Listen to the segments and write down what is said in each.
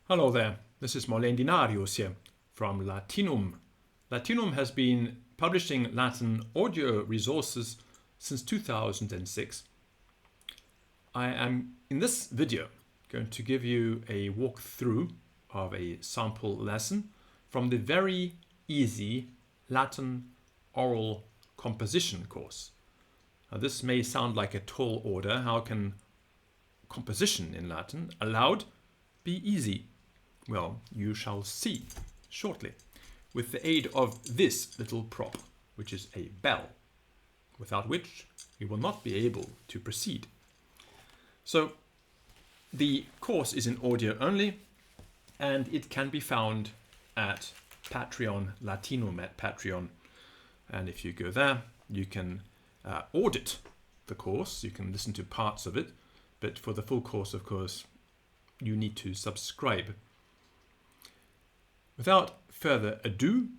Hello there, this is Marlene Dinarius here from Latinum. Latinum has been publishing Latin audio resources since 2006. I am in this video going to give you a walkthrough of a sample lesson from the very easy Latin oral composition course. Now this may sound like a tall order. How can composition in Latin, aloud, be easy? Well, you shall see shortly with the aid of this little prop, which is a bell, without which you will not be able to proceed. So the course is in audio only, and it can be found at Patreon, Latinum at Patreon. And if you go there, you can audit the course. You can listen to parts of it, but for the full course, of course, you need to subscribe. Without further ado,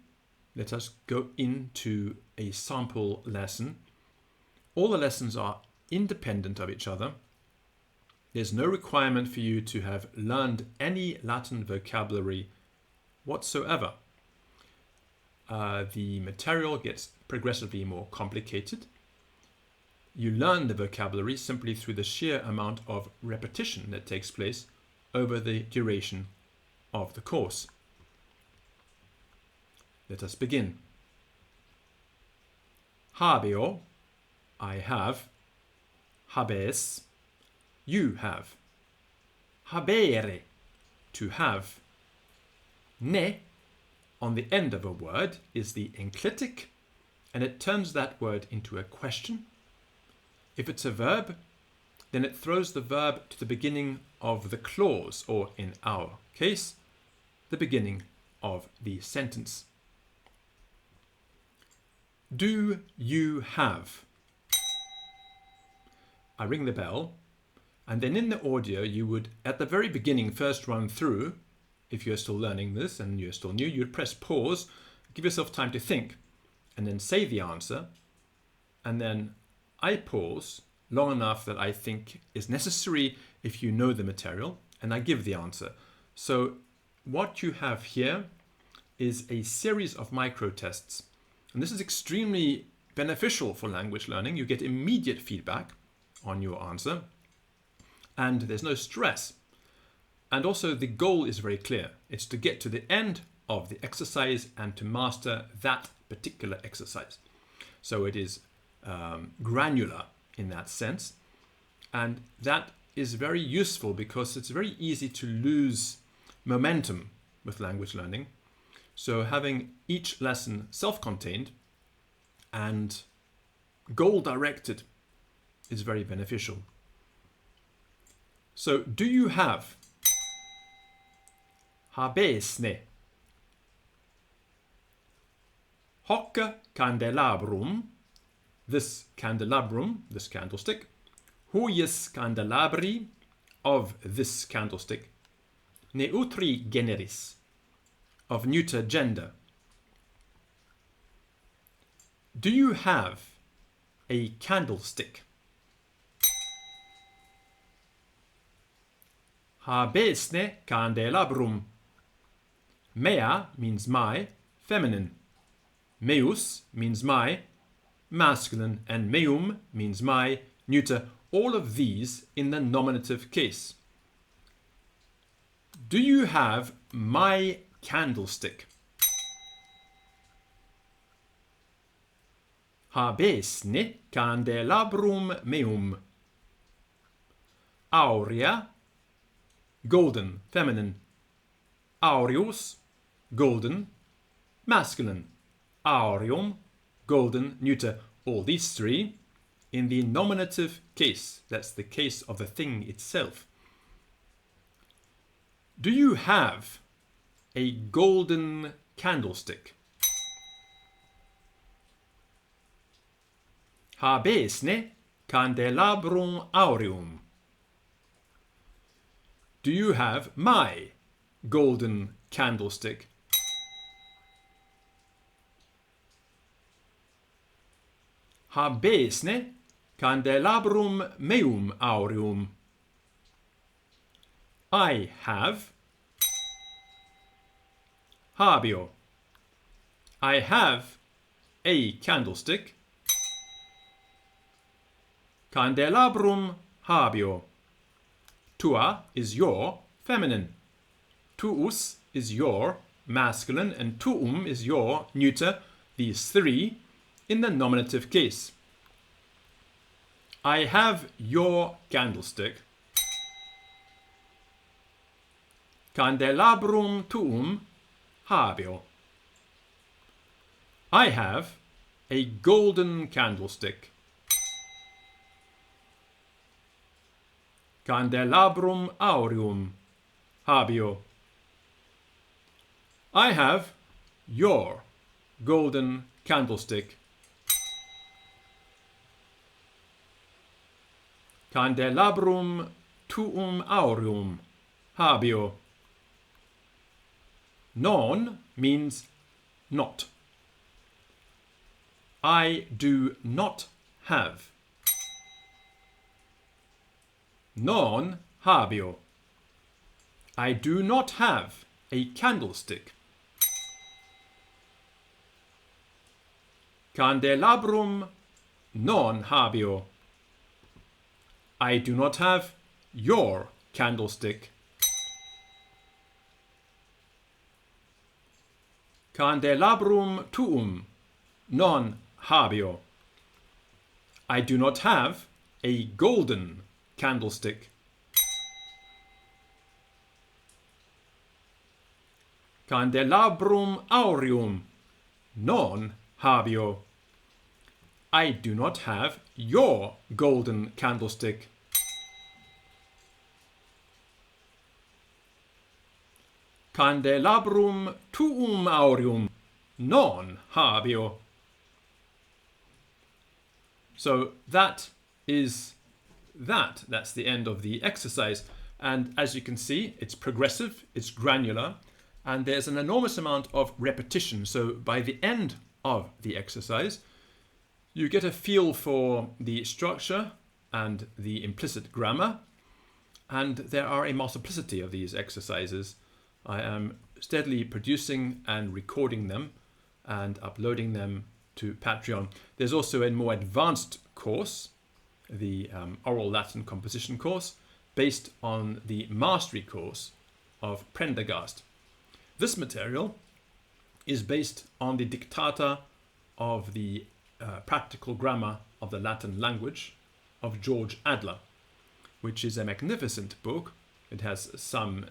let us go into a sample lesson. All the lessons are independent of each other. There's no requirement for you to have learned any Latin vocabulary whatsoever. The material gets progressively more complicated. You learn the vocabulary simply through the sheer amount of repetition that takes place over the duration of the course. Let us begin. Habeo, I have. Habes, you have. Habere, to have. Ne, on the end of a word, is the enclitic, and it turns that word into a question. If it's a verb, then it throws the verb to the beginning of the clause, or in our case, the beginning of the sentence. Do you have? I ring the bell, and then in the audio you would, at the very beginning, first run through. If you're still learning this and you're still new, you'd press pause, give yourself time to think, and then say the answer. And then I pause long enough that I think is necessary if you know the material, and I give the answer. So what you have here is a series of micro tests. And this is extremely beneficial for language learning. You get immediate feedback on your answer, and there's no stress. And also the goal is very clear. It's to get to the end of the exercise and to master that particular exercise. So it is granular in that sense. And that is very useful because it's very easy to lose momentum with language learning. So having each lesson self-contained and goal-directed is very beneficial. So, do you have? Habesne. Hoc candelabrum, this candelabrum, this candlestick. Huius candelabri, of this candlestick. Neutri generis, of neuter gender. Do you have a candlestick? Habesne candelabrum. Mea means my, feminine. Meus means my, masculine. And meum means my, neuter. All of these in the nominative case. Do you have my candlestick? Habesne candelabrum meum. Aurea, golden, feminine. Aureus, golden, masculine. Aureum, golden, neuter. All these three in the nominative case. That's the case of the thing itself. Do you have a golden candlestick? Habesne candelabrum aureum. Do you have my golden candlestick? Habesne candelabrum meum aureum. I have habeo. I have a candlestick. Candelabrum habeo. Tua is your, feminine. Tuus is your, masculine, and tuum is your, neuter, these three, in the nominative case. I have your candlestick. Candelabrum tuum habeo. I have a golden candlestick. Candelabrum aureum habeo. I have your golden candlestick. Candelabrum tuum aureum habeo. Non means not. I do not have. Non habeo. I do not have a candlestick. Candelabrum non habeo. I do not have your candlestick. Candelabrum tuum non habeo. I do not have a golden candlestick. Candelabrum aureum non habeo. I do not have your golden candlestick. Candelabrum tuum aureum non habeo. So that is that. That's the end of the exercise. And as you can see, it's progressive, it's granular, and there's an enormous amount of repetition. So by the end of the exercise, you get a feel for the structure and the implicit grammar, and there are a multiplicity of these exercises. I am steadily producing and recording them and uploading them to Patreon. There's also a more advanced course, the Oral Latin Composition course, based on the mastery course of Prendergast. This material is based on the dictata of the practical grammar of the Latin language of George Adler, which is a magnificent book. It has some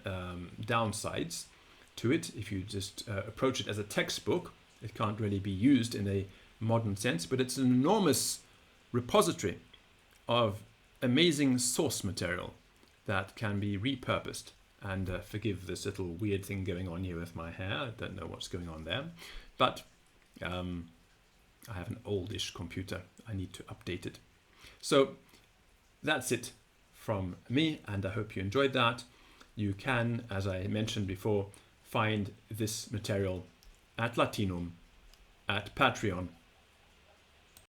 downsides to it. If you just approach it as a textbook, it can't really be used in a modern sense, but it's an enormous repository of amazing source material that can be repurposed. And forgive this little weird thing going on here with my hair. I don't know what's going on there. But I have an oldish computer. I need to update it. So that's it from me, and I hope you enjoyed that. You can, as I mentioned before, find this material at Latinum, at Patreon,